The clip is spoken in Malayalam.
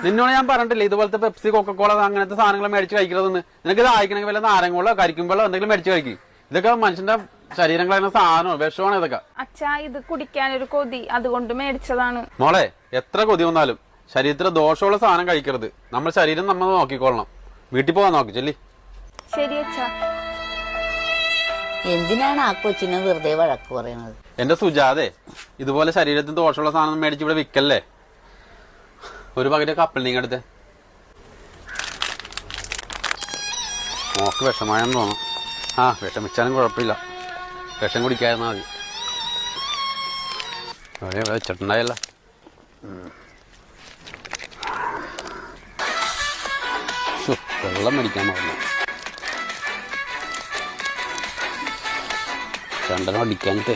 നിന്നോട് ഞാൻ പറഞ്ഞിട്ടില്ലേ ഇതുപോലത്തെ പെപ്സി കൊക്കക്കോള അങ്ങനത്തെ സാധനങ്ങൾ മേടിച്ച് കഴിക്കരുതെന്ന്. നിനക്ക് ഇത് ആയിക്കണമെങ്കിൽ വല്ല നാരങ്ങളോ കരിക്കുമ്പോഴോ എന്തെങ്കിലും മേടിച്ച് കഴിക്കും. ഇതൊക്കെ മനുഷ്യന്റെ ശരീരം കളയുന്ന സാധനമോ വിഷമാണ് ഇതൊക്കെ. അച്ഛാ ഇത് കുടിക്കാനൊരു കൊതി അതുകൊണ്ട് മേടിച്ചതാണ്. മോളെ എത്ര കൊതി വന്നാലും ശരീരത്തിൽ ദോഷമുള്ള സാധനം കഴിക്കരുത്. നമ്മൾ ശരീരം നമ്മൾ നോക്കിക്കൊള്ളണം. വീട്ടിൽ പോവാൻ നോക്കി ചെല്ലി. ശരി അച്ഛാ. എന്തിനാണ് ആ കൊച്ചിനെ വെറുതെ വഴക്ക് പറയുന്നത്? എന്റെ സുജാതെ ഇതുപോലെ ശരീരത്തിന് ദോഷമുള്ള സാധനം മേടിച്ച് ഇവിടെ വിൽക്കല്ലേ. ഒരു പകരം കപ്പലിനെയും എടുത്ത് മോക്ക് വിഷമായെന്ന് തോന്നും. ആ വിഷമിച്ചാലും കുഴപ്പമില്ല, വിഷം കുടിക്കാതിരുന്നാ മതി. വെച്ചിട്ടുണ്ടായല്ല. വെള്ളം മേടിക്കാൻ പറഞ്ഞു. രണ്ടെണ്ണം അടിക്കാനിട്ടേ